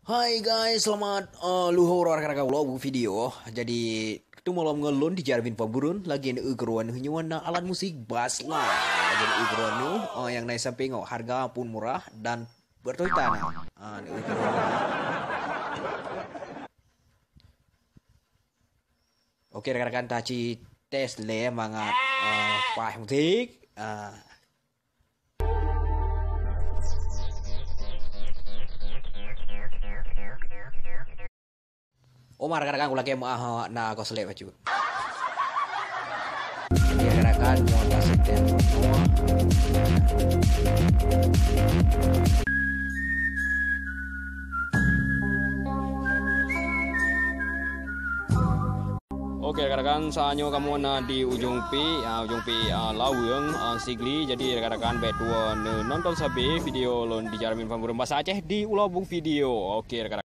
Hai guys, selamat luhur rekan-rekan vlog video. Jadi kita malam ngelon di Jarvin Paburun lagi ada ugeruan nyuan alat musik bass lah. Lagi ada ugeruan yang naik sampai ngok harga pun murah dan bertoitan. Oke rekan-rekan taci tes le mangat pah musik. Omar rekan-rekan aku lagi na kau selek baju. Jadi rekan-rekan mau kasih tempo. Oke rekan-rekan saatnya kamu di ujung pi Laweng Sigli. Jadi rekan-rekan berdua nonton sampai video lon di Jarvin Paburun bahasa Aceh di Ulobung video. Oke rekan-rekan.